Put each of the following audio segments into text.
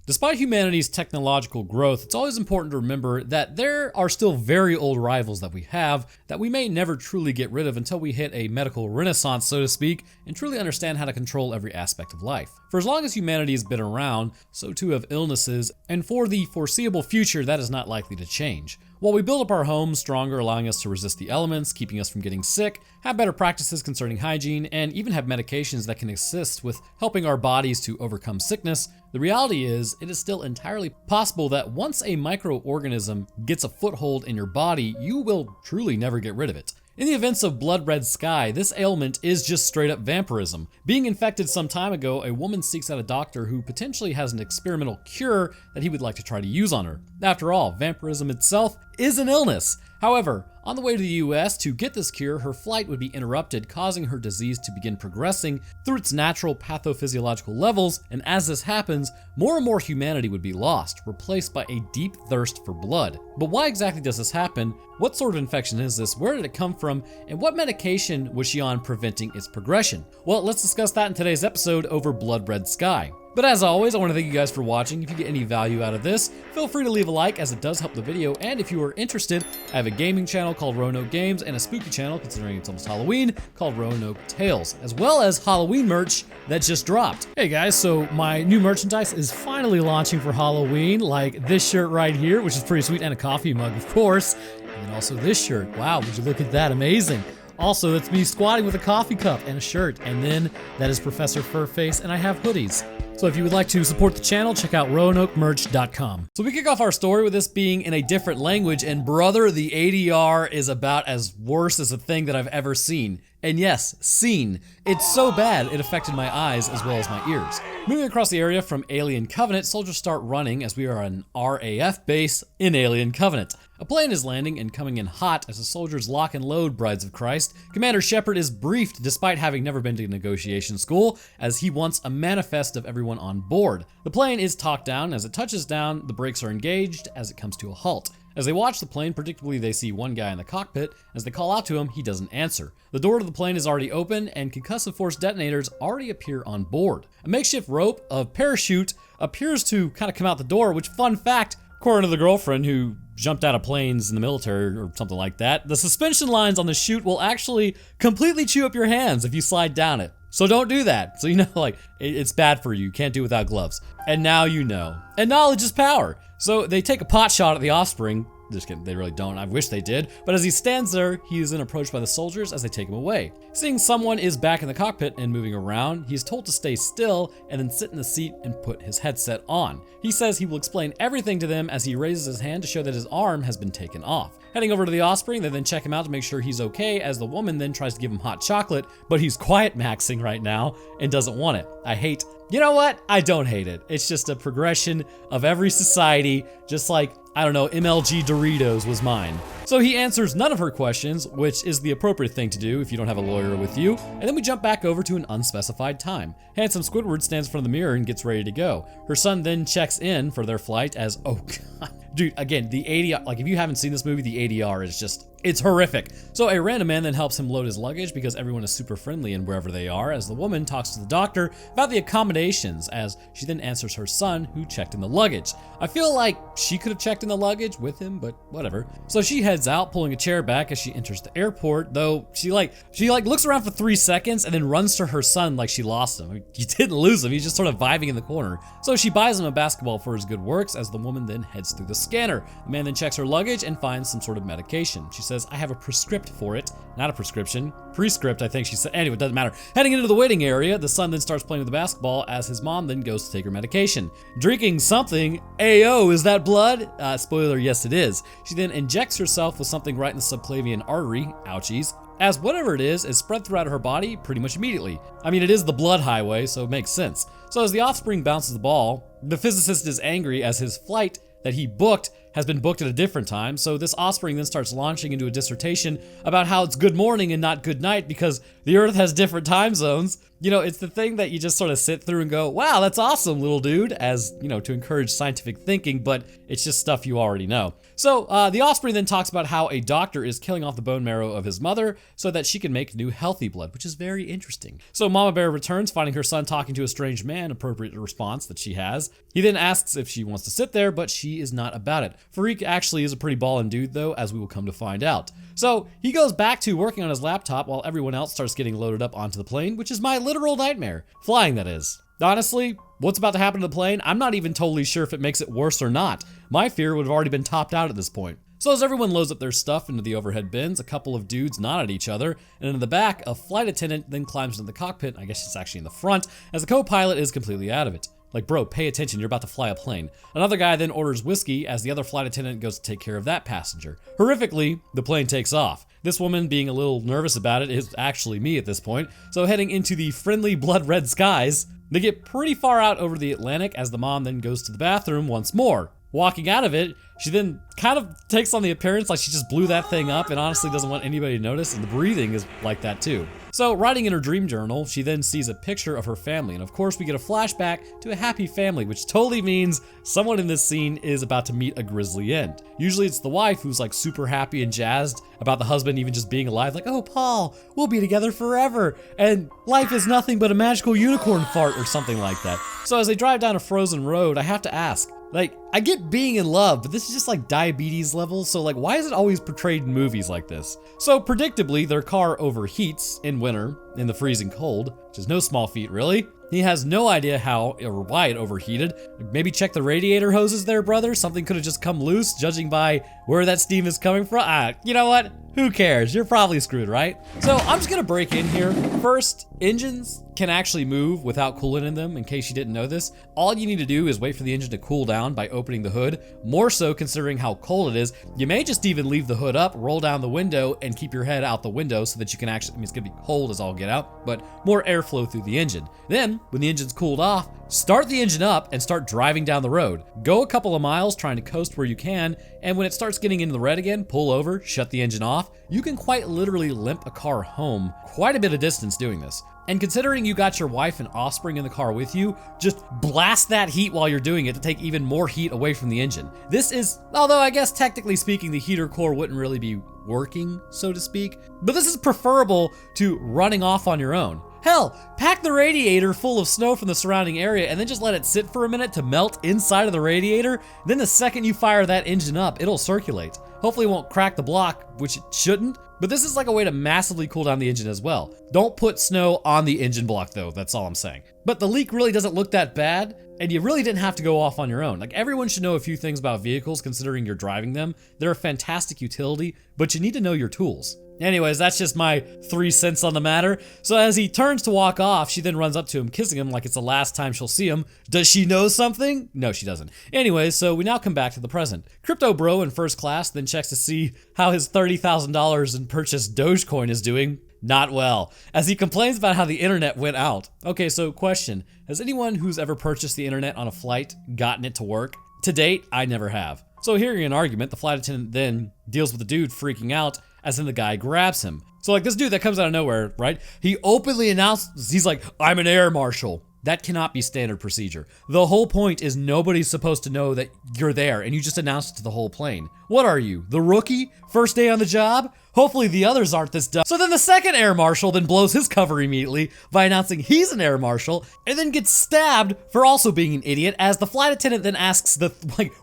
Despite humanity's technological growth, it's always important to remember that there are still very old rivals that we have that we may never truly get rid of until we hit a medical renaissance, so to speak, and truly understand how to control every aspect of life. For as long as humanity has been around, so too have illnesses, and for the foreseeable future, that is not likely to change. While we build up our homes stronger, allowing us to resist the elements, keeping us from getting sick, have better practices concerning hygiene, and even have medications that can assist with helping our bodies to overcome sickness, the reality is it is still entirely possible that once a microorganism gets a foothold in your body, you will truly never get rid of it. In the events of Blood Red Sky, this ailment is just straight up vampirism. Being infected some time ago, a woman seeks out a doctor who potentially has an experimental cure that he would like to try to use on her. After all, vampirism itself is an illness. However, on the way to the US to get this cure, her flight would be interrupted, causing her disease to begin progressing through its natural pathophysiological levels, and as this happens, more and more humanity would be lost, replaced by a deep thirst for blood. But why exactly does this happen? What sort of infection is this? Where did it come from? And what medication was she on preventing its progression? Well, let's discuss that in today's episode over Blood Red Sky. But as always, I want to thank you guys for watching. If you get any value out of this, feel free to leave a like as it does help the video. And if you are interested, I have a gaming channel called Roanoke Games and a spooky channel, considering it's almost Halloween, called Roanoke Tales, as well as Halloween merch that just dropped. Hey guys, so my new merchandise is finally launching for Halloween, like this shirt right here, which is pretty sweet, and a coffee mug, of course. And then also this shirt. Wow, would you look at that? Amazing. Also, that's me squatting with a coffee cup and a shirt. And then that is Professor Furface, and I have hoodies. So if you would like to support the channel, check out RoanokeMerch.com. So we kick off our story with this being in a different language, and brother, the ADR is about as worse as a thing that I've ever seen. And yes, seen. It's so bad it affected my eyes as well as my ears. Moving across the area from Alien Covenant, soldiers start running as we are on an RAF base in Alien Covenant. A plane is landing and coming in hot as the soldiers lock and load Brides of Christ. Commander Shepard is briefed despite having never been to negotiation school, as he wants a manifest of everyone on board. The plane is talked down. As it touches down, the brakes are engaged as it comes to a halt. As they watch the plane, predictably they see one guy in the cockpit. As they call out to him, he doesn't answer. The door to the plane is already open, and concussive force detonators already appear on board. A makeshift rope of parachute appears to kind of come out the door, which, fun fact, according to the girlfriend who jumped out of planes in the military or something like that, the suspension lines on the chute will actually completely chew up your hands if you slide down it. So don't do that. So you know, like, it's bad for you. You can't do it without gloves. And now you know. And knowledge is power. So they take a pot shot at the offspring. Just kidding, they really don't. I wish they did. But as he stands there, he is then approached by the soldiers as they take him away. Seeing someone is back in the cockpit and moving around, he is told to stay still and then sit in the seat and put his headset on. He says he will explain everything to them as he raises his hand to show that his arm has been taken off. Heading over to the offspring, they then check him out to make sure he's okay, as the woman then tries to give him hot chocolate, but he's quiet maxing right now and doesn't want it. You know what? I don't hate it. It's just a progression of every society, just like, I don't know, MLG Doritos was mine. So he answers none of her questions, which is the appropriate thing to do if you don't have a lawyer with you, and then we jump back over to an unspecified time. Handsome Squidward stands in front of the mirror and gets ready to go. Her son then checks in for their flight as, oh god. Dude, again, the ADR, like if you haven't seen this movie, the ADR is just, it's horrific. So a random man then helps him load his luggage because everyone is super friendly in wherever they are, as the woman talks to the doctor about the accommodations, as she then answers her son who checked in the luggage. I feel like she could have checked in the luggage with him, but whatever. So she heads out, pulling a chair back as she enters the airport, though she looks around for 3 seconds and then runs to her son like she lost him. I mean, you didn't lose him, he's just sort of vibing in the corner. So she buys him a basketball for his good works as the woman then heads through the scanner. The man then checks her luggage and finds some sort of medication. She says, I have a prescript for it. Not a prescription. Prescript, I think she said. Anyway, it doesn't matter. Heading into the waiting area, the son then starts playing with the basketball as his mom then goes to take her medication. Drinking something. Ayo, is that blood? Spoiler, yes it is. She then injects herself with something right in the subclavian artery. Ouchies. As whatever it is spread throughout her body pretty much immediately. I mean, it is the blood highway, so it makes sense. So as the offspring bounces the ball, the physicist is angry as his flight that he booked has been booked at a different time, so this offspring then starts launching into a dissertation about how it's good morning and not good night because the Earth has different time zones. You know, it's the thing that you just sort of sit through and go, wow, that's awesome, little dude, as, you know, to encourage scientific thinking, but it's just stuff you already know. So the offspring then talks about how a doctor is killing off the bone marrow of his mother so that she can make new healthy blood, which is very interesting. So Mama Bear returns, finding her son talking to a strange man, appropriate response that she has. He then asks if she wants to sit there, but she is not about it. Farik actually is a pretty ballin' dude though, as we will come to find out. So he goes back to working on his laptop while everyone else starts getting loaded up onto the plane, which is my literal nightmare. Flying, that is. Honestly, what's about to happen to the plane, I'm not even totally sure if it makes it worse or not. My fear would have already been topped out at this point. So as everyone loads up their stuff into the overhead bins, a couple of dudes nod at each other, and in the back, a flight attendant then climbs into the cockpit, I guess it's actually in the front, as the co-pilot is completely out of it. Like, bro, pay attention, you're about to fly a plane. Another guy then orders whiskey as the other flight attendant goes to take care of that passenger. Horrifically, the plane takes off. This woman, being a little nervous about it, is actually me at this point, so heading into the friendly blood red skies, they get pretty far out over the Atlantic as the mom then goes to the bathroom once more. Walking out of it, she then kind of takes on the appearance like she just blew that thing up and honestly doesn't want anybody to notice, and the breathing is like that too. So writing in her dream journal, she then sees a picture of her family, and of course we get a flashback to a happy family, which totally means someone in this scene is about to meet a grisly end. Usually it's the wife who's like super happy and jazzed about the husband even just being alive, like, oh Paul, we'll be together forever, and life is nothing but a magical unicorn fart or something like that. So as they drive down a frozen road, I have to ask, like, I get being in love, but this is just like diabetes level, so like, why is it always portrayed in movies like this? So predictably, their car overheats in winter, in the freezing cold, which is no small feat really. He has no idea how or why it overheated. Maybe check the radiator hoses there, brother. Something could have just come loose, judging by where that steam is coming from. You know what? Who cares? You're probably screwed, right? So I'm just gonna break in here. First, engines can actually move without coolant in them, in case you didn't know this. All you need to do is wait for the engine to cool down by opening the hood. More so considering how cold it is. You may just even leave the hood up, roll down the window, and keep your head out the window so that you can actually, I mean, it's gonna be cold as all get out, but more airflow through the engine. Then, when the engine's cooled off, start the engine up and start driving down the road. Go a couple of miles trying to coast where you can, and when it starts getting into the red again, pull over, shut the engine off. You can quite literally limp a car home quite a bit of distance doing this. And considering you got your wife and offspring in the car with you, just blast that heat while you're doing it to take even more heat away from the engine. This is, although I guess technically speaking, the heater core wouldn't really be working, so to speak, but this is preferable to running off on your own. Hell, pack the radiator full of snow from the surrounding area and then just let it sit for a minute to melt inside of the radiator. Then the second you fire that engine up, it'll circulate. Hopefully it won't crack the block, which it shouldn't, but this is like a way to massively cool down the engine as well. Don't put snow on the engine block though, that's all I'm saying. But the leak really doesn't look that bad, and you really didn't have to go off on your own. Like, everyone should know a few things about vehicles considering you're driving them. They're a fantastic utility, but you need to know your tools. Anyways, that's just my 3 cents on the matter. So as he turns to walk off, she then runs up to him, kissing him like it's the last time she'll see him. Does she know something? No, she doesn't. Anyways, so we now come back to the present. Crypto Bro in first class then checks to see how his $30,000 in purchased Dogecoin is doing. Not well, as he complains about how the internet went out. Okay, so question, has anyone who's ever purchased the internet on a flight gotten it to work? To date, I never have. So hearing an argument, the flight attendant then deals with the dude freaking out, as then the guy grabs him. So like this dude that comes out of nowhere, right? He openly announces, he's like, I'm an air marshal. That cannot be standard procedure. The whole point is nobody's supposed to know that you're there and you just announced it to the whole plane. What are you, the rookie? First day on the job? Hopefully the others aren't this dumb. So then the second air marshal then blows his cover immediately by announcing he's an air marshal and then gets stabbed for also being an idiot as the flight attendant then asks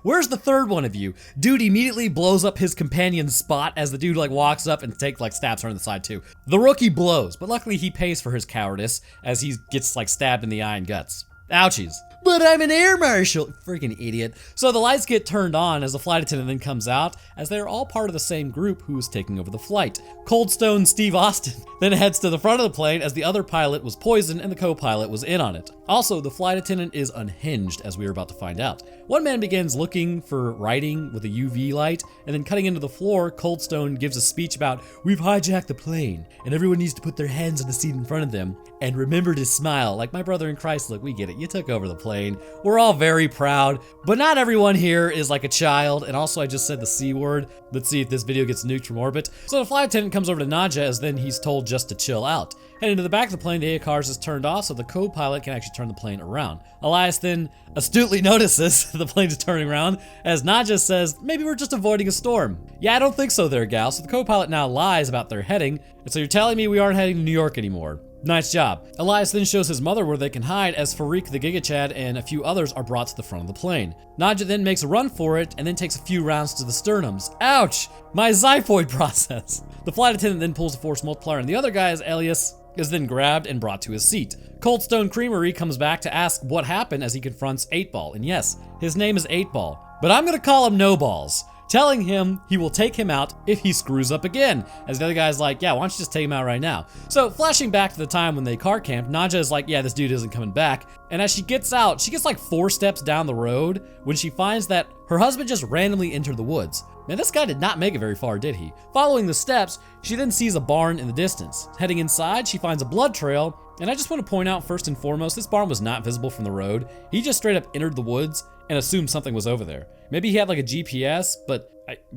where's the third one of you? Dude immediately blows up his companion's spot as the dude walks up and stabs her on the side too. The rookie blows, but luckily he pays for his cowardice as he gets stabbed in the eye and guts. Ouchies. But I'm an air marshal, freaking idiot. So the lights get turned on as the flight attendant then comes out, as they're all part of the same group who is taking over the flight. Cold Stone Steve Austin then heads to the front of the plane as the other pilot was poisoned and the co-pilot was in on it. Also, the flight attendant is unhinged, as we are about to find out. One man begins looking for writing with a UV light, and then cutting into the floor, Cold Stone gives a speech about, we've hijacked the plane, and everyone needs to put their hands on the seat in front of them, and remember to smile. Like my brother in Christ, look, we get it, you took over the plane. We're all very proud, but not everyone here is like a child, and also I just said the C word. Let's see if this video gets nuked from orbit. So the flight attendant comes over to Naja as then he's told just to chill out. Heading to the back of the plane, the Hijackers is turned off so the co-pilot can actually turn the plane around. Elias then astutely notices the plane is turning around as Nadja says, maybe we're just avoiding a storm. Yeah, I don't think so there, gal. So the co-pilot now lies about their heading, and so you're telling me we aren't heading to New York anymore. Nice job. Elias then shows his mother where they can hide as Farik the Giga Chad and a few others are brought to the front of the plane. Nadja then makes a run for it and then takes a few rounds to the sternums. Ouch! My xiphoid process. The flight attendant then pulls the force multiplier and the other guy, as Elias, is then grabbed and brought to his seat. Cold Stone Creamery comes back to ask what happened as he confronts 8-Ball. And yes, his name is 8-Ball, but I'm gonna call him No Balls, telling him he will take him out if he screws up again. As the other guy's like, yeah, why don't you just take him out right now? So flashing back to the time when they car camped, Nadja is like, yeah, this dude isn't coming back. And as she gets out, she gets like 4 steps down the road when she finds that her husband just randomly entered the woods. Man, this guy did not make it very far, did he? Following the steps, she then sees a barn in the distance. Heading inside, she finds a blood trail. And I just want to point out first and foremost, this barn was not visible from the road. He just straight up entered the woods and assumed something was over there. Maybe he had like a GPS, but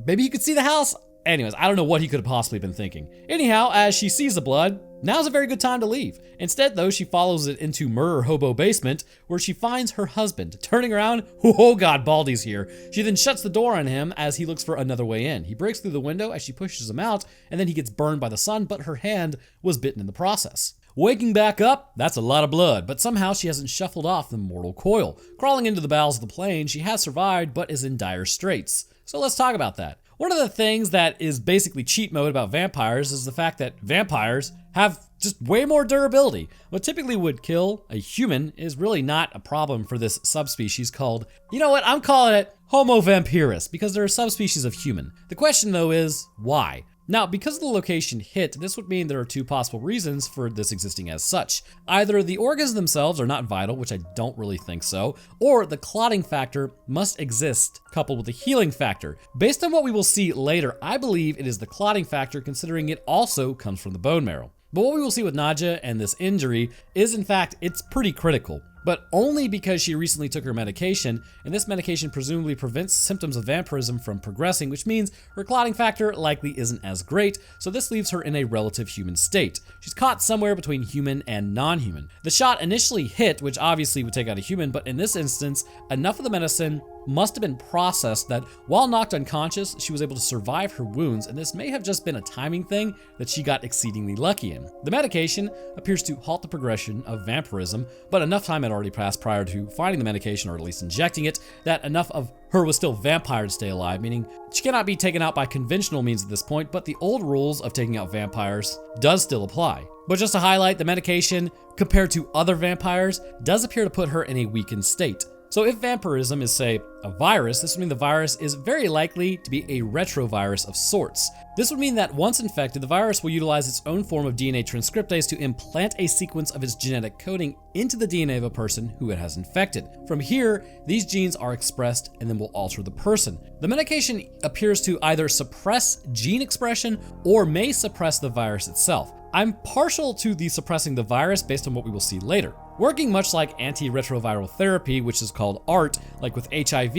maybe he could see the house. Anyways, I don't know what he could have possibly been thinking. Anyhow, as she sees the blood, now's a very good time to leave. Instead though, she follows it into Murder Hobo Basement, where she finds her husband. Turning around, oh god, Baldy's here. She then shuts the door on him as he looks for another way in. He breaks through the window as she pushes him out, and then he gets burned by the sun, but her hand was bitten in the process. Waking back up, that's a lot of blood, but somehow she hasn't shuffled off the mortal coil. Crawling into the bowels of the plane, she has survived, but is in dire straits. So let's talk about that. One of the things that is basically cheat mode about vampires is the fact that vampires have just way more durability. What typically would kill a human is really not a problem for this subspecies called, you know what, I'm calling it Homo Vampirus, because they're a subspecies of human. The question though is, why? Now, because of the location hit, this would mean there are 2 possible reasons for this existing as such. Either the organs themselves are not vital, which I don't really think so, or the clotting factor must exist coupled with the healing factor. Based on what we will see later, I believe it is the clotting factor, considering it also comes from the bone marrow. But what we will see with Nadja and this injury is, in fact, it's pretty critical. But only because she recently took her medication, and this medication presumably prevents symptoms of vampirism from progressing, which means her clotting factor likely isn't as great, so this leaves her in a relative human state. She's caught somewhere between human and non-human. The shot initially hit, which obviously would take out a human, but in this instance, enough of the medicine must have been processed that while knocked unconscious, she was able to survive her wounds, and this may have just been a timing thing that she got exceedingly lucky in. The medication appears to halt the progression of vampirism, but enough time had already passed prior to finding the medication, or at least injecting it, that enough of her was still vampire to stay alive, meaning she cannot be taken out by conventional means at this point, but the old rules of taking out vampires does still apply. But just to highlight, the medication, compared to other vampires, does appear to put her in a weakened state. So if vampirism is, say, a virus, this would mean the virus is very likely to be a retrovirus of sorts. This would mean that once infected, the virus will utilize its own form of DNA transcriptase to implant a sequence of its genetic coding into the DNA of a person who it has infected. From here, these genes are expressed and then will alter the person. The medication appears to either suppress gene expression or may suppress the virus itself. I'm partial to the suppressing the virus based on what we will see later. Working much like antiretroviral therapy, which is called ART, like with HIV,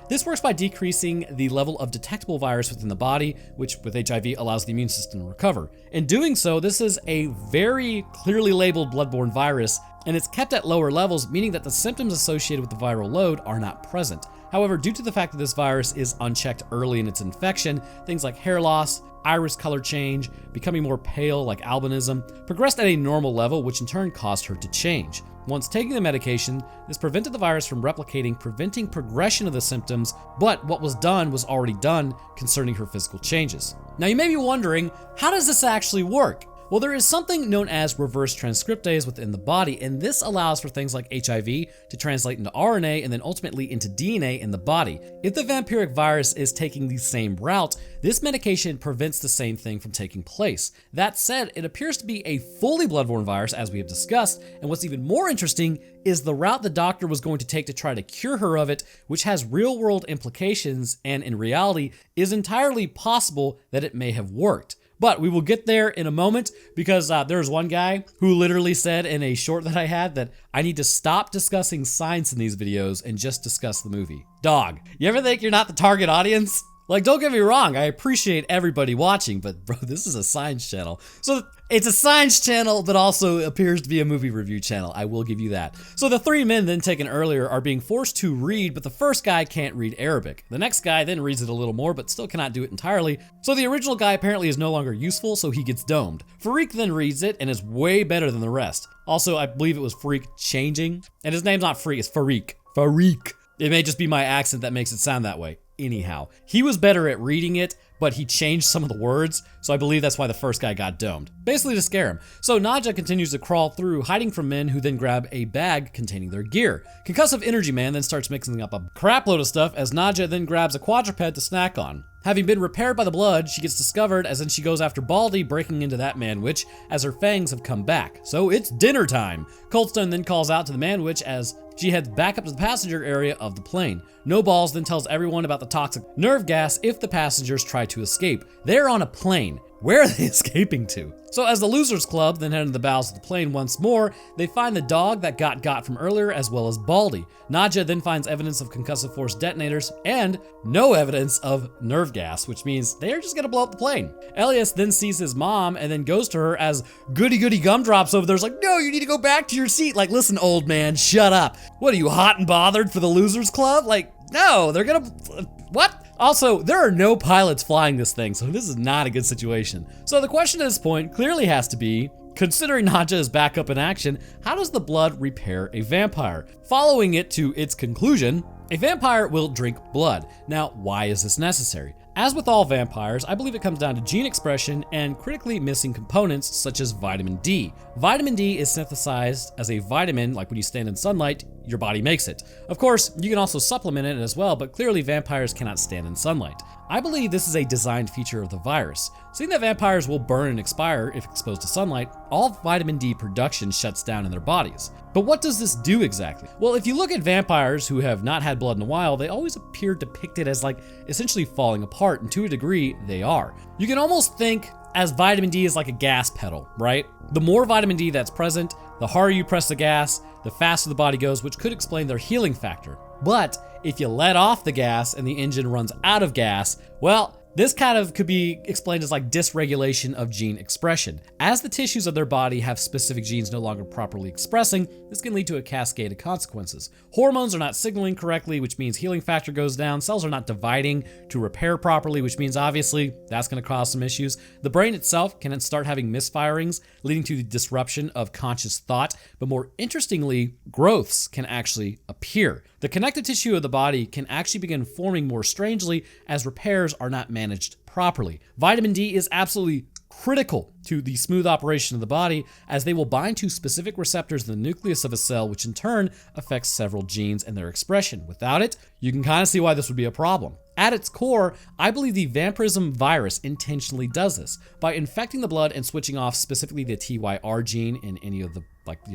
this works by decreasing the level of detectable virus within the body, which with HIV allows the immune system to recover. In doing so, this is a very clearly labeled bloodborne virus, and it's kept at lower levels, meaning that the symptoms associated with the viral load are not present. However, due to the fact that this virus is unchecked early in its infection, things like hair loss, iris color change, becoming more pale like albinism, progressed at a normal level, which in turn caused her to change. Once taking the medication, this prevented the virus from replicating, preventing progression of the symptoms, but what was done was already done concerning her physical changes. Now you may be wondering, how does this actually work? Well, there is something known as reverse transcriptase within the body, and this allows for things like HIV to translate into RNA and then ultimately into DNA in the body. If the vampiric virus is taking the same route, this medication prevents the same thing from taking place. That said, it appears to be a fully bloodborne virus, as we have discussed, and what's even more interesting is the route the doctor was going to take to try to cure her of it, which has real-world implications, and in reality is entirely possible that it may have worked. But we will get there in a moment, because there's one guy who literally said in a short that I had that I need to stop discussing science in these videos and just discuss the movie. Dog, you ever think you're not the target audience? Like, don't get me wrong, I appreciate everybody watching, but bro, this is a science channel. So It's a science channel that also appears to be a movie review channel. I will give you that. So the three men then taken earlier are being forced to read, but the first guy can't read Arabic. The next guy then reads it a little more, but still cannot do it entirely. So the original guy apparently is no longer useful, so he gets domed. Farik then reads it and is way better than the rest. Also, I believe it was Farik changing, and his name's not Freak, it's Farik. Farik. It may just be my accent that makes it sound that way. Anyhow, he was better at reading it, but he changed some of the words, so I believe that's why the first guy got domed. Basically to scare him. So Nadja continues to crawl through, hiding from men who then grab a bag containing their gear. Concussive Energy Man then starts mixing up a crap load of stuff as Nadja then grabs a quadruped to snack on. Having been repaired by the blood, she gets discovered as then she goes after Baldy, breaking into that man-witch as her fangs have come back. So it's dinner time. Coldstone then calls out to the man-witch as she heads back up to the passenger area of the plane. No Balls then tells everyone about the toxic nerve gas if the passengers try to escape. They're on a plane. Where are they escaping to? So as the Losers Club then head into the bowels of the plane once more, they find the dog that got from earlier as well as Baldy. Nadja then finds evidence of concussive force detonators and no evidence of nerve gas, which means they're just gonna blow up the plane. Elias then sees his mom and then goes to her as Goody Gumdrops over there's like, no, you need to go back to your seat. Like, listen, old man, shut up. What are you, hot and bothered for the Losers Club? Like, no, they're gonna, what? Also, there are no pilots flying this thing, so this is not a good situation. So the question at this point clearly has to be, considering Nadja is back up in action, how does the blood repair a vampire? Following it to its conclusion, a vampire will drink blood. Now, why is this necessary? As with all vampires, I believe it comes down to gene expression and critically missing components such as vitamin D. Vitamin D is synthesized as a vitamin, like when you stand in sunlight, your body makes it. Of course, you can also supplement it as well, but clearly vampires cannot stand in sunlight. I believe this is a designed feature of the virus. Seeing that vampires will burn and expire if exposed to sunlight, all vitamin D production shuts down in their bodies. But what does this do exactly? Well, if you look at vampires who have not had blood in a while, they always appear depicted as like essentially falling apart, and to a degree, they are. You can almost think as vitamin D is like a gas pedal, right? The more vitamin D that's present, the harder you press the gas, the faster the body goes, which could explain their healing factor. But if you let off the gas and the engine runs out of gas, well, this kind of could be explained as like dysregulation of gene expression. As the tissues of their body have specific genes no longer properly expressing, this can lead to a cascade of consequences. Hormones are not signaling correctly, which means healing factor goes down. Cells are not dividing to repair properly, which means obviously that's going to cause some issues. The brain itself can start having misfirings, leading to the disruption of conscious thought. But more interestingly, growths can actually appear. The connective tissue of the body can actually begin forming more strangely as repairs are not managed properly. Vitamin D is absolutely critical to the smooth operation of the body as they will bind to specific receptors in the nucleus of a cell, which in turn affects several genes and their expression. Without it, you can kind of see why this would be a problem. At its core, I believe the vampirism virus intentionally does this by infecting the blood and switching off specifically the TYR gene in any of the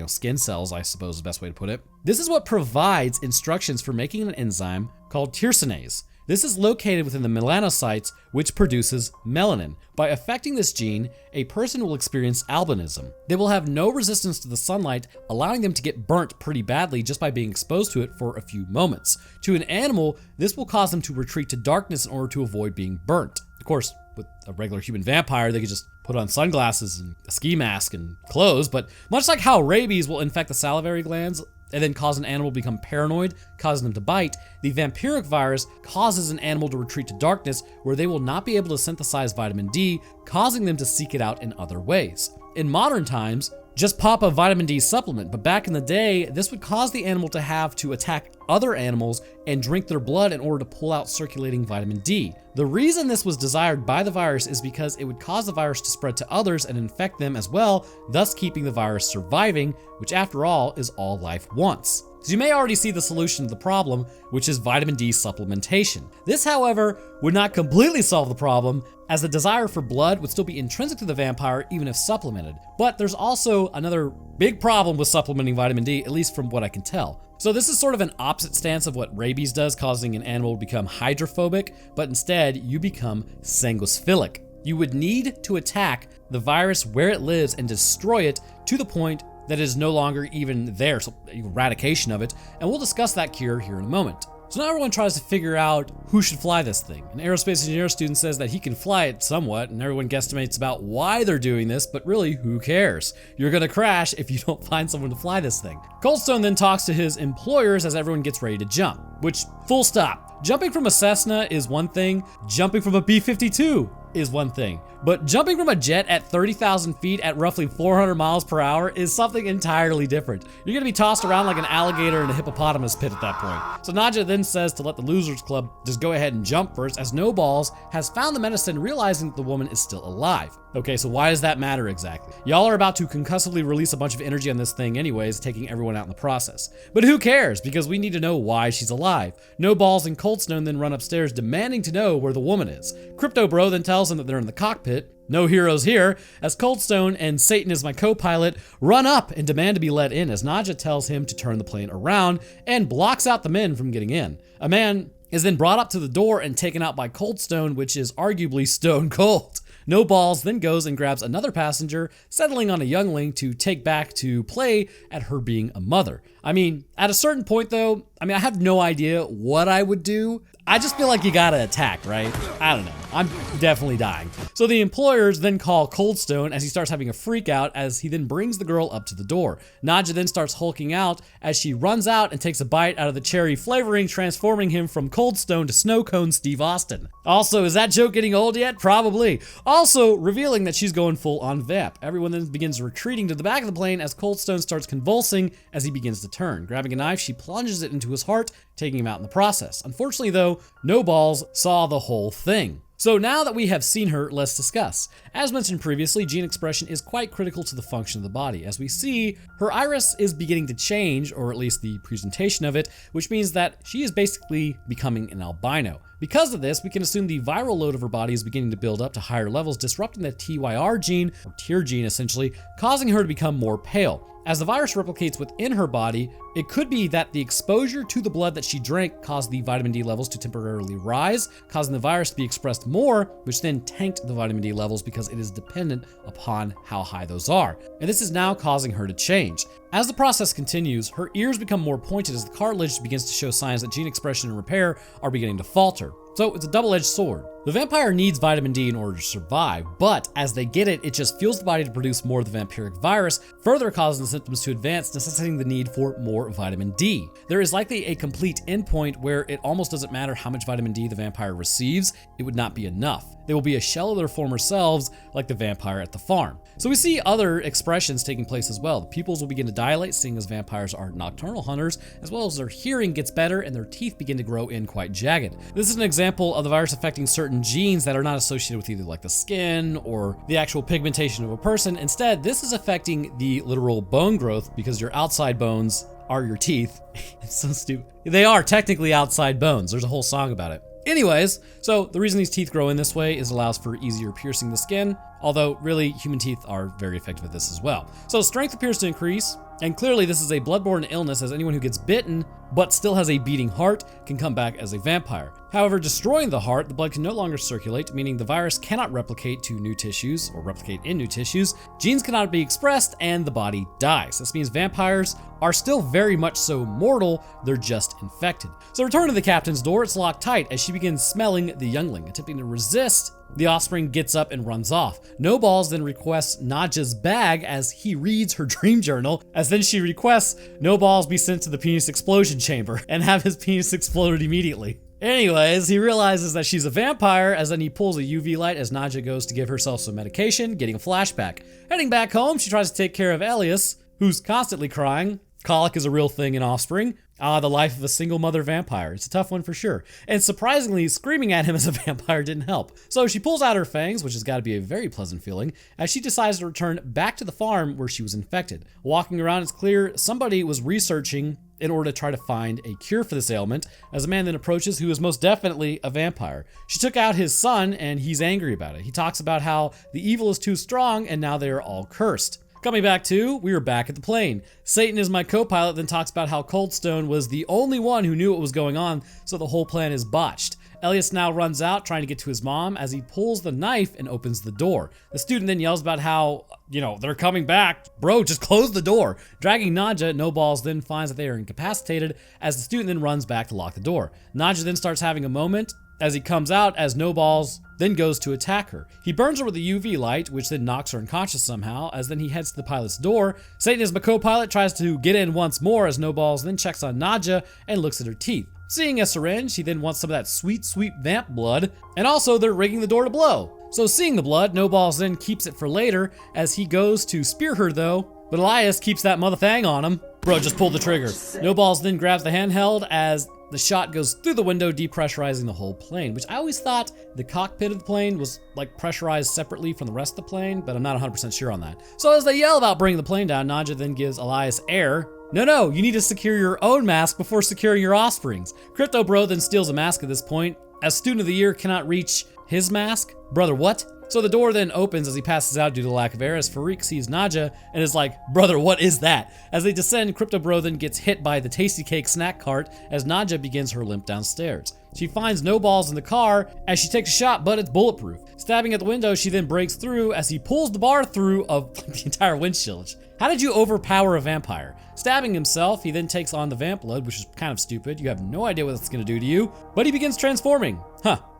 skin cells, I suppose is the best way to put it. This is what provides instructions for making an enzyme called tyrosine. This is located within the melanocytes, which produces melanin. By affecting this gene, a person will experience albinism. They will have no resistance to the sunlight, allowing them to get burnt pretty badly just by being exposed to it for a few moments. To an animal, this will cause them to retreat to darkness in order to avoid being burnt. Of course, with a regular human vampire, they could just put on sunglasses and a ski mask and clothes, but much like how rabies will infect the salivary glands and then cause an animal to become paranoid, causing them to bite, the vampiric virus causes an animal to retreat to darkness where they will not be able to synthesize vitamin D, causing them to seek it out in other ways. In modern times, just pop a vitamin D supplement, but back in the day, this would cause the animal to have to attack other animals and drink their blood in order to pull out circulating vitamin D. The reason this was desired by the virus is because it would cause the virus to spread to others and infect them as well, thus keeping the virus surviving, which after all is all life wants. So you may already see the solution to the problem, which is vitamin D supplementation. This, however, would not completely solve the problem, as the desire for blood would still be intrinsic to the vampire even if supplemented. But there's also another big problem with supplementing vitamin D, at least from what I can tell. So this is sort of an opposite stance of what rabies does, causing an animal to become hydrophobic, but instead you become sanguisphilic. You would need to attack the virus where it lives and destroy it to the point that it is no longer even there, so eradication of it, and we'll discuss that cure here in a moment. So now everyone tries to figure out who should fly this thing. An aerospace engineer student says that he can fly it somewhat, and everyone guesstimates about why they're doing this, but really, who cares? You're gonna crash if you don't find someone to fly this thing. Coldstone then talks to his employers as everyone gets ready to jump, which, full stop. Jumping from a Cessna is one thing, jumping from a B-52 is one thing. But jumping from a jet at 30,000 feet at roughly 400 miles per hour is something entirely different. You're gonna be tossed around like an alligator in a hippopotamus pit at that point. So Nadja then says to let the Losers Club just go ahead and jump first, as No Balls has found the medicine, realizing that the woman is still alive. Okay, so why does that matter exactly? Y'all are about to concussively release a bunch of energy on this thing anyways, taking everyone out in the process. But who cares? Because we need to know why she's alive. No Balls and Coldstone then run upstairs demanding to know where the woman is. Crypto Bro then tells them that they're in the cockpit. No heroes here, as Coldstone and Satan is my co-pilot run up and demand to be let in, as Nadja tells him to turn the plane around and blocks out the men from getting in. A man is then brought up to the door and taken out by Coldstone, which is arguably stone cold. No Balls then goes and grabs another passenger, settling on a youngling to take back to play at her being a mother. I mean, at a certain point though, I have no idea what I would do. I just feel like you gotta attack, right? I don't know. I'm definitely dying. So the employers then call Coldstone as he starts having a freak out, as he then brings the girl up to the door. Nadja then starts hulking out as she runs out and takes a bite out of the cherry flavoring, transforming him from Coldstone to Snow Cone Steve Austin. Also, is that joke getting old yet? Probably. Also, revealing that she's going full on vamp. Everyone then begins retreating to the back of the plane as Coldstone starts convulsing as he begins to turn. Grabbing a knife, she plunges it into his heart, taking him out in the process. Unfortunately though, No Balls saw the whole thing. So now that we have seen her, let's discuss. As mentioned previously, gene expression is quite critical to the function of the body. As we see, her iris is beginning to change, or at least the presentation of it, which means that she is basically becoming an albino. Because of this, we can assume the viral load of her body is beginning to build up to higher levels, disrupting the TYR gene, or TYR gene essentially, causing her to become more pale. As the virus replicates within her body, it could be that the exposure to the blood that she drank caused the vitamin D levels to temporarily rise, causing the virus to be expressed more, which then tanked the vitamin D levels because it is dependent upon how high those are. And this is now causing her to change. As the process continues, her ears become more pointed as the cartilage begins to show signs that gene expression and repair are beginning to falter. So it's a double-edged sword. The vampire needs vitamin D in order to survive, but as they get it, it just fuels the body to produce more of the vampiric virus, further causing the symptoms to advance, necessitating the need for more vitamin D. There is likely a complete endpoint where it almost doesn't matter how much vitamin D the vampire receives, it would not be enough. They will be a shell of their former selves, like the vampire at the farm. So we see other expressions taking place as well. The pupils will begin to dilate, seeing as vampires are nocturnal hunters, as well as their hearing gets better and their teeth begin to grow in quite jagged. This is an example of the virus affecting certain genes that are not associated with either like the skin or the actual pigmentation of a person. Instead, this is affecting the literal bone growth because your outside bones are your teeth. It's so stupid. They are technically outside bones. There's a whole song about it. Anyways, so the reason these teeth grow in this way is it allows for easier piercing the skin, although really human teeth are very effective at this as well. So strength appears to increase, and clearly this is a bloodborne illness, as anyone who gets bitten but still has a beating heart can come back as a vampire. However, destroying the heart, the blood can no longer circulate, meaning the virus cannot replicate to new tissues or replicate in new tissues, genes cannot be expressed, and the body dies. This means vampires are still very much so mortal, they're just infected. So return to the captain's door, it's locked tight as she begins smelling the youngling. Attempting to resist, the offspring gets up and runs off. No Balls then requests Nadja's bag as he reads her dream journal, as then she requests No Balls be sent to the penis explosion chamber and have his penis exploded immediately. Anyways, he realizes that she's a vampire, as then he pulls a UV light as Nadja goes to give herself some medication, getting a flashback. Heading back home, she tries to take care of Elias, who's constantly crying. Colic is a real thing in Offspring. The life of a single mother vampire. It's a tough one for sure. And surprisingly, screaming at him as a vampire didn't help. So she pulls out her fangs, which has got to be a very pleasant feeling, as she decides to return back to the farm where she was infected. Walking around, it's clear somebody was researching in order to try to find a cure for this ailment, as a man then approaches who is most definitely a vampire. She took out his son and he's angry about it. He talks about how the evil is too strong and now they are all cursed. Coming back to, we were back at the plane. Satan is my co-pilot then talks about how Coldstone was the only one who knew what was going on, so the whole plan is botched. Elias now runs out trying to get to his mom as he pulls the knife and opens the door. The student then yells about how, they're coming back. Bro, just close the door. Dragging Nadja, No Balls then finds that they are incapacitated as the student then runs back to lock the door. Nadja then starts having a moment as he comes out as No Balls then goes to attack her. He burns her with a UV light, which then knocks her unconscious somehow, as then he heads to the pilot's door. Satan, as my co-pilot, tries to get in once more as No Balls then checks on Nadja and looks at her teeth. Seeing a syringe, he then wants some of that sweet, sweet vamp blood, and also they're rigging the door to blow. So seeing the blood, No Balls then keeps it for later as he goes to spear her though, but Elias keeps that mother thing on him. Bro, just pull the trigger. No Balls then grabs the handheld as the shot goes through the window, depressurizing the whole plane, which I always thought the cockpit of the plane was like pressurized separately from the rest of the plane, but I'm not 100% sure on that. So as they yell about bringing the plane down, Nadja then gives Elias air. No, you need to secure your own mask before securing your offspring's. Crypto Bro then steals a mask at this point, as Student of the Year cannot reach his mask. Brother, what? So the door then opens as he passes out due to the lack of air as Farik sees Nadja and is like, brother, what is that? As they descend, Crypto Bro then gets hit by the Tasty Cake snack cart as Nadja begins her limp downstairs. She finds No Balls in the car as she takes a shot, but it's bulletproof. Stabbing at the window, she then breaks through as he pulls the bar through of the entire windshield. How did you overpower a vampire? Stabbing himself, he then takes on the vamp blood, which is kind of stupid. You have no idea what it's gonna do to you, but he begins transforming.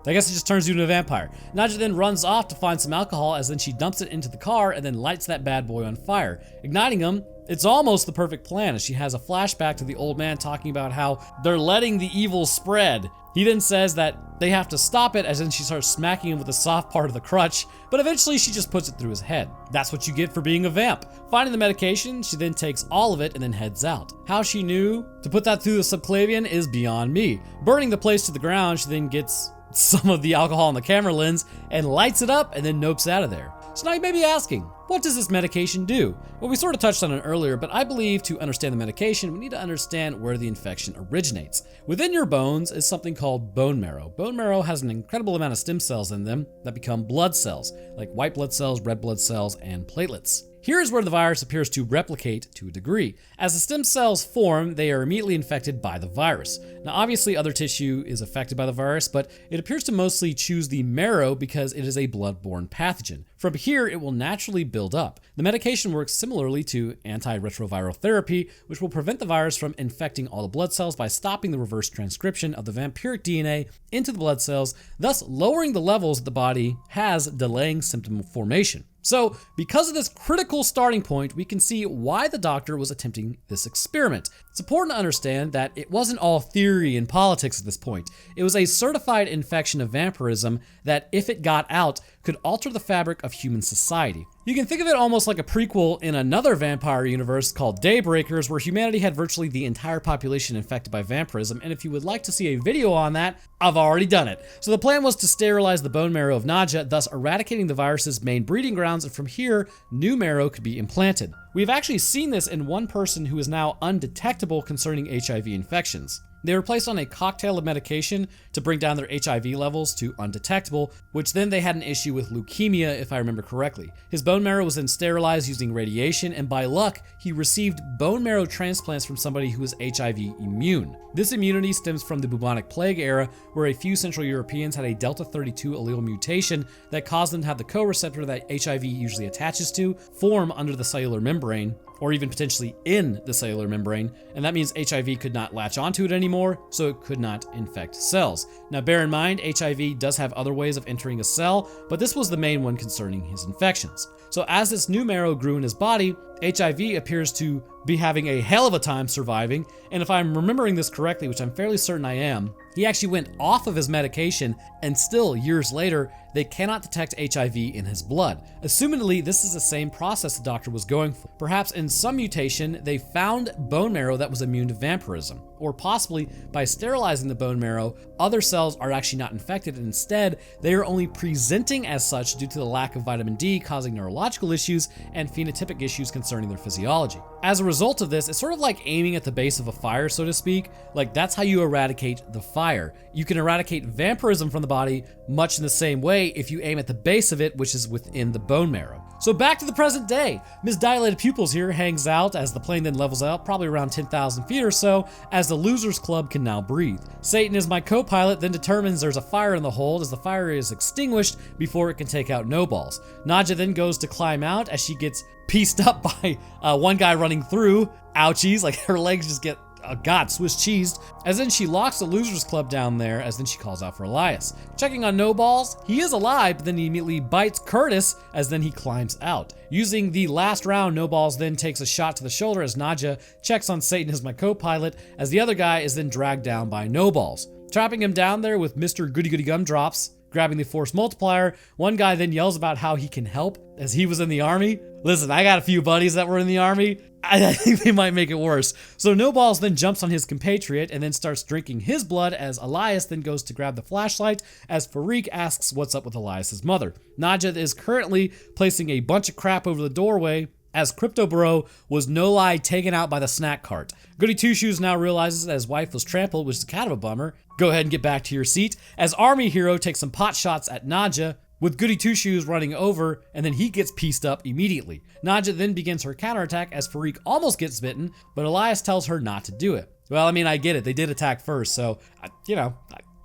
I guess it just turns you into a vampire. Nadja then runs off to find some alcohol as then she dumps it into the car and then lights that bad boy on fire. Igniting him, it's almost the perfect plan as she has a flashback to the old man talking about how they're letting the evil spread. He then says that they have to stop it as then she starts smacking him with the soft part of the crutch, but eventually she just puts it through his head. That's what you get for being a vamp. Finding the medication, she then takes all of it and then heads out. How she knew to put that through the subclavian is beyond me. Burning the place to the ground, she then gets some of the alcohol in the camera lens and lights it up and then nopes out of there. So now you may be asking, what does this medication do? Well, we sort of touched on it earlier, but I believe to understand the medication, we need to understand where the infection originates. Within your bones is something called bone marrow. Bone marrow has an incredible amount of stem cells in them that become blood cells, like white blood cells, red blood cells, and platelets. Here is where the virus appears to replicate to a degree. As the stem cells form, they are immediately infected by the virus. Now, obviously, other tissue is affected by the virus, but it appears to mostly choose the marrow because it is a blood-borne pathogen. From here, it will naturally build up. The medication works similarly to antiretroviral therapy, which will prevent the virus from infecting all the blood cells by stopping the reverse transcription of the vampiric DNA into the blood cells, thus lowering the levels that the body has, delaying symptom formation. So, because of this critical starting point, we can see why the doctor was attempting this experiment. It's important to understand that it wasn't all theory and politics at this point. It was a certified infection of vampirism that, if it got out, could alter the fabric of human society. You can think of it almost like a prequel in another vampire universe called Daybreakers, where humanity had virtually the entire population infected by vampirism, and if you would like to see a video on that, I've already done it. So the plan was to sterilize the bone marrow of Nadja, thus eradicating the virus's main breeding grounds, and from here, new marrow could be implanted. We've actually seen this in one person who is now undetectable concerning HIV infections. They were placed on a cocktail of medication to bring down their HIV levels to undetectable, which then they had an issue with leukemia, if I remember correctly. His bone marrow was then sterilized using radiation, and by luck, he received bone marrow transplants from somebody who was HIV immune. This immunity stems from the bubonic plague era, where a few Central Europeans had a Delta 32 allele mutation that caused them to have the co-receptor that HIV usually attaches to form under the cellular membrane, or even potentially in the cellular membrane, and that means HIV could not latch onto it anymore, so it could not infect cells. Now bear in mind, HIV does have other ways of entering a cell, but this was the main one concerning his infections. So as this new marrow grew in his body, HIV appears to be having a hell of a time surviving, and if I'm remembering this correctly, which I'm fairly certain I am, he actually went off of his medication, and still, years later, they cannot detect HIV in his blood. Assumedly, this is the same process the doctor was going for. Perhaps in some mutation, they found bone marrow that was immune to vampirism. Or possibly, by sterilizing the bone marrow, other cells are actually not infected, and instead, they are only presenting as such due to the lack of vitamin D, causing neurological issues and phenotypic issues concerning concerning their physiology. As a result of this, it's sort of like aiming at the base of a fire, so to speak. Like, that's how you eradicate the fire. You can eradicate vampirism from the body much in the same way if you aim at the base of it, which is within the bone marrow. So back to the present day. Ms. Dilated Pupils here hangs out as the plane then levels out, probably around 10,000 feet or so, as the Losers Club can now breathe. Satan is my co-pilot, then determines there's a fire in the hold as the fire is extinguished before it can take out No Balls. Nadja then goes to climb out as she gets pieced up by one guy running through. Ouchies, like her legs just get, oh God, Swiss cheesed. As then she locks the Losers Club down there, as then she calls out for Elias. Checking on No Balls, he is alive, but then he immediately bites Curtis as then he climbs out. Using the last round, No Balls then takes a shot to the shoulder as Nadja checks on Satan as my co-pilot, as the other guy is then dragged down by No Balls. Trapping him down there with Mr. Goody Goody Gumdrops, grabbing the force multiplier, one guy then yells about how he can help as he was in the army. Listen, I got a few buddies that were in the army. I think they might make it worse. So No Balls then jumps on his compatriot and then starts drinking his blood as Elias then goes to grab the flashlight as Farik asks what's up with Elias's mother. Nadja is currently placing a bunch of crap over the doorway as Crypto Bro was no lie taken out by the snack cart. Goody Two Shoes now realizes that his wife was trampled, which is kind of a bummer. Go ahead and get back to your seat as Army Hero takes some pot shots at Nadja, with Goody Two Shoes running over, and then he gets pieced up immediately. Nadja then begins her counterattack as Farik almost gets bitten, but Elias tells her not to do it. Well, I mean, I get it. They did attack first, so,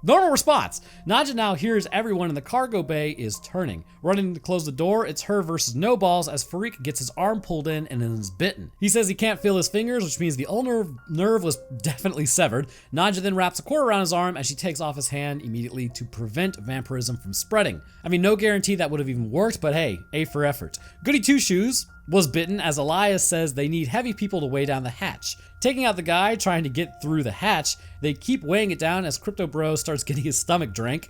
normal response. Nadja now hears everyone in the cargo bay is turning. Running to close the door, it's her versus No Balls as Farik gets his arm pulled in and then is bitten. He says he can't feel his fingers, which means the ulnar nerve was definitely severed. Nadja then wraps a cord around his arm as she takes off his hand immediately to prevent vampirism from spreading. I mean, no guarantee that would have even worked, but hey, A for effort. Goody Two Shoes was bitten as Elias says they need heavy people to weigh down the hatch. Taking out the guy trying to get through the hatch, they keep weighing it down as Crypto Bro starts getting his stomach drank.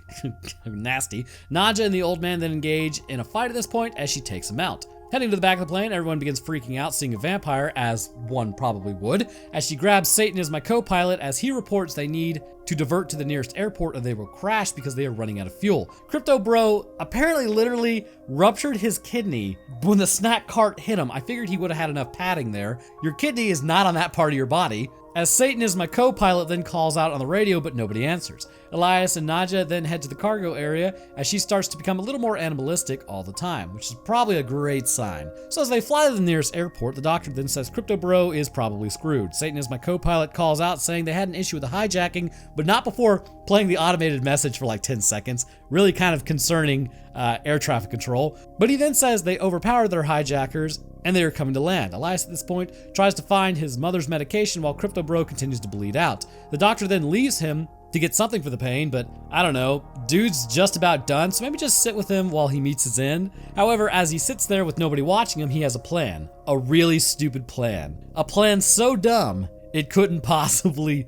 Nasty. Nadja and the old man then engage in a fight at this point as she takes him out. Heading to the back of the plane, everyone begins freaking out seeing a vampire, as one probably would, as she grabs Satan as my co-pilot as he reports they need to divert to the nearest airport or they will crash because they are running out of fuel. Crypto Bro apparently literally ruptured his kidney when the snack cart hit him. I figured he would have had enough padding there. Your kidney is not on that part of your body. As Satan is my co-pilot then calls out on the radio, but nobody answers. Elias and Nadja then head to the cargo area as she starts to become a little more animalistic all the time, which is probably a great sign. So as they fly to the nearest airport, the doctor then says Crypto Bro is probably screwed. Satan is my co-pilot calls out saying they had an issue with the hijacking, but not before playing the automated message for like 10 seconds, really kind of concerning air traffic control. But he then says they overpowered their hijackers and they are coming to land. Elias at this point tries to find his mother's medication while Crypto Bro continues to bleed out. The doctor then leaves him to get something for the pain, but I don't know, dude's just about done, so maybe just sit with him while he meets his end. However, as he sits there with nobody watching him, he has a plan. A really stupid plan. A plan so dumb, it couldn't possibly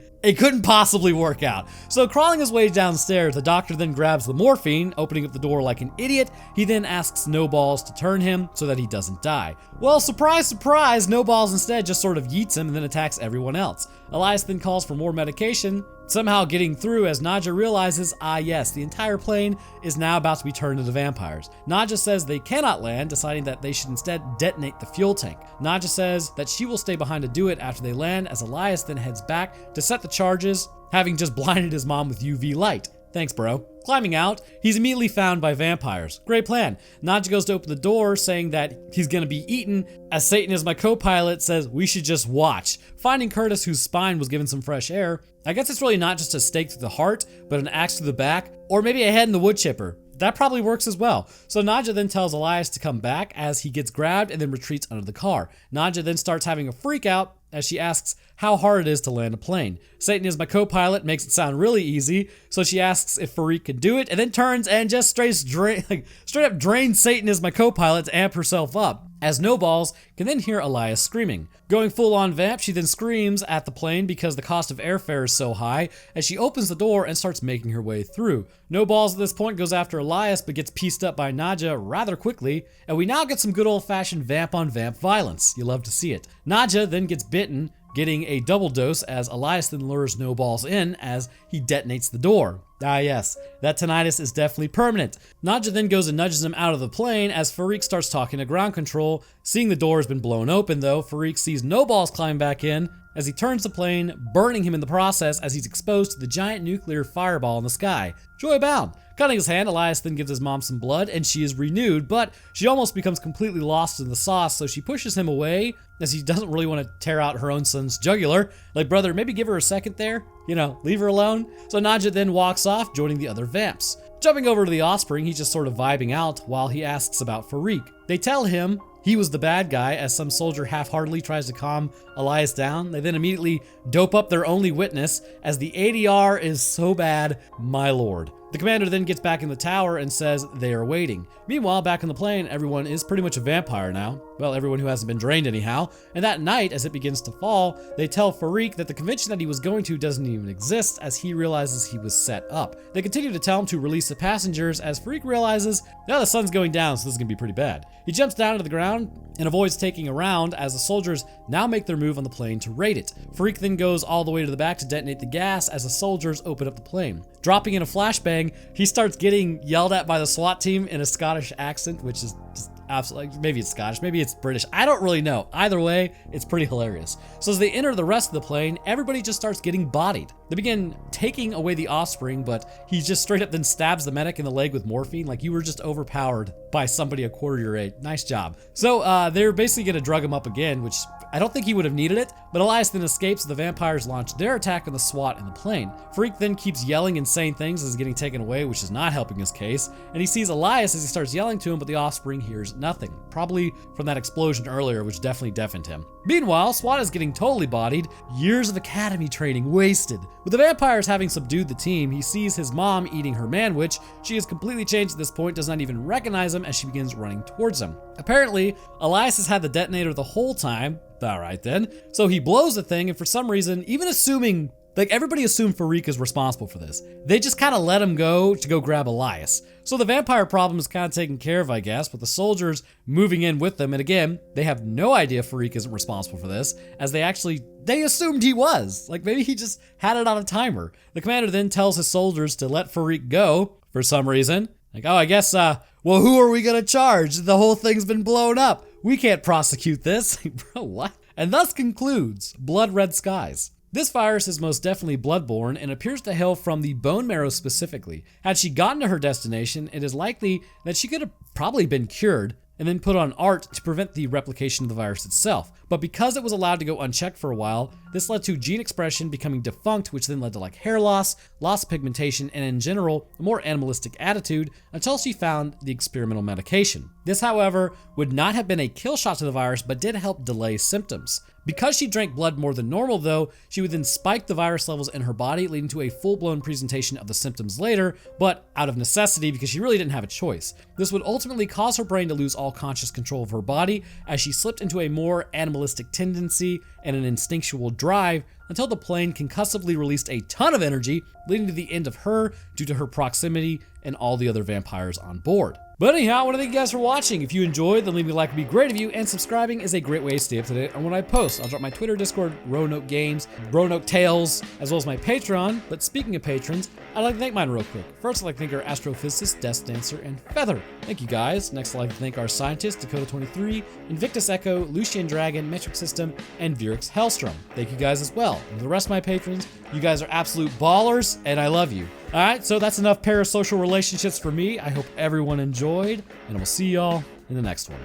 work out. So crawling his way downstairs, the doctor then grabs the morphine, opening up the door like an idiot. He then asks No Balls to turn him so that he doesn't die. Well, surprise, surprise, No Balls instead just sort of yeets him and then attacks everyone else. Elias then calls for more medication, somehow getting through as Nadja realizes, yes, the entire plane is now about to be turned into vampires. Nadja says they cannot land, deciding that they should instead detonate the fuel tank. Nadja says that she will stay behind to do it after they land, as Elias then heads back to set the charges, having just blinded his mom with UV light. Thanks, bro. Climbing out, he's immediately found by vampires. Great plan. Nadja goes to open the door, saying that he's gonna be eaten, as Satan is my co-pilot says we should just watch. Finding Curtis, whose spine was given some fresh air, I guess it's really not just a stake through the heart, but an axe through the back, or maybe a head in the wood chipper. That probably works as well. So Nadja then tells Elias to come back as he gets grabbed and then retreats under the car. Nadja then starts having a freak out as she asks how hard it is to land a plane. Satan is my co-pilot, makes it sound really easy, so she asks if Farik could do it, and then turns and just straight up drains Satan is my co-pilot to amp herself up, as No Balls can then hear Elias screaming. Going full on vamp, she then screams at the plane because the cost of airfare is so high, as she opens the door and starts making her way through. No Balls at this point goes after Elias, but gets pieced up by Nadja rather quickly, and we now get some good old-fashioned vamp-on-vamp violence. You love to see it. Nadja then gets bitten, getting a double dose as Elias then lures No Balls in as he detonates the door. Ah yes, that tinnitus is definitely permanent. Nadja then goes and nudges him out of the plane as Farik starts talking to ground control. Seeing the door has been blown open though, Farik sees no balls climb back in as he turns the plane, burning him in the process as he's exposed to the giant nuclear fireball in the sky. Joy abound. Cutting his hand, Elias then gives his mom some blood and she is renewed, but she almost becomes completely lost in the sauce, so she pushes him away as he doesn't really want to tear out her own son's jugular. Like, brother, maybe give her a second there? Leave her alone? So Nadja then walks off, joining the other vamps. Jumping over to the offspring, he's just sort of vibing out while he asks about Farik. They tell him he was the bad guy as some soldier half-heartedly tries to calm Elias down. They then immediately dope up their only witness as the ADR is so bad, my lord. The commander then gets back in the tower and says they are waiting. Meanwhile, back on the plane, everyone is pretty much a vampire now. Well, everyone who hasn't been drained anyhow. And that night, as it begins to fall, they tell Farik that the convention that he was going to doesn't even exist as he realizes he was set up. They continue to tell him to release the passengers as Farik realizes, now the sun's going down, so this is going to be pretty bad. He jumps down to the ground and avoids taking a round as the soldiers now make their move on the plane to raid it. Farik then goes all the way to the back to detonate the gas as the soldiers open up the plane. Dropping in a flashbang, he starts getting yelled at by the SWAT team in a Scottish accent, which is just absolutely, maybe it's Scottish, maybe it's British. I don't really know. Either way, it's pretty hilarious. So as they enter the rest of the plane, everybody just starts getting bodied. They begin taking away the offspring, but he just straight up then stabs the medic in the leg with morphine, like you were just overpowered by somebody a quarter your age. Nice job. So they're basically gonna drug him up again, which I don't think he would have needed it, but Elias then escapes. The vampires launch their attack on the SWAT in the plane. Farik then keeps yelling insane things as he's getting taken away, which is not helping his case, and he sees Elias as he starts yelling to him, but the offspring hears nothing, probably from that explosion earlier, which definitely deafened him. Meanwhile, SWAT is getting totally bodied, years of academy training wasted. With the vampires having subdued the team, he sees his mom eating her manwich. She is completely changed at this point, does not even recognize him as she begins running towards him. Apparently, Elias has had the detonator the whole time. Alright then. So he blows the thing, and for some reason, even assuming, like everybody assumed Farik is responsible for this, they just kind of let him go to go grab Elias. So the vampire problem is kind of taken care of, I guess, with the soldiers moving in with them, and again, they have no idea Farik isn't responsible for this, as they assumed he was. Like maybe he just had it on a timer. The commander then tells his soldiers to let Farik go for some reason. Like, oh, I guess, well, who are we gonna charge? The whole thing's been blown up. We can't prosecute this. Bro, what? And thus concludes Blood Red Skies. This virus is most definitely bloodborne and appears to hail from the bone marrow specifically. Had she gotten to her destination, it is likely that she could have probably been cured and then put on art to prevent the replication of the virus itself. But because it was allowed to go unchecked for a while, this led to gene expression becoming defunct, which then led to like hair loss of pigmentation, and in general, a more animalistic attitude until she found the experimental medication. This, however, would not have been a kill shot to the virus, but did help delay symptoms. Because she drank blood more than normal though, she would then spike the virus levels in her body, leading to a full-blown presentation of the symptoms later, but out of necessity because she really didn't have a choice. This would ultimately cause her brain to lose all conscious control of her body as she slipped into a more animalistic tendency and an instinctual drive until the plane concussively released a ton of energy, leading to the end of her due to her proximity and all the other vampires on board. But anyhow, I want to thank you guys for watching. If you enjoyed, then leaving a like would be great of you, and subscribing is a great way to stay up to date on when I post. I'll drop my Twitter, Discord, Roanoke Games, Roanoke Tales, as well as my Patreon. But speaking of patrons, I'd like to thank mine real quick. First, I'd like to thank our astrophysicist, Death Dancer, and Feather. Thank you guys. Next, I'd like to thank our scientists, Dakota23, Invictus Echo, Lucian Dragon, Metric System, and Vurix Hellstrom. Thank you guys as well. And to the rest of my patrons, you guys are absolute ballers, and I love you. Alright, so that's enough parasocial relationships for me. I hope everyone enjoyed, and I will see y'all in the next one.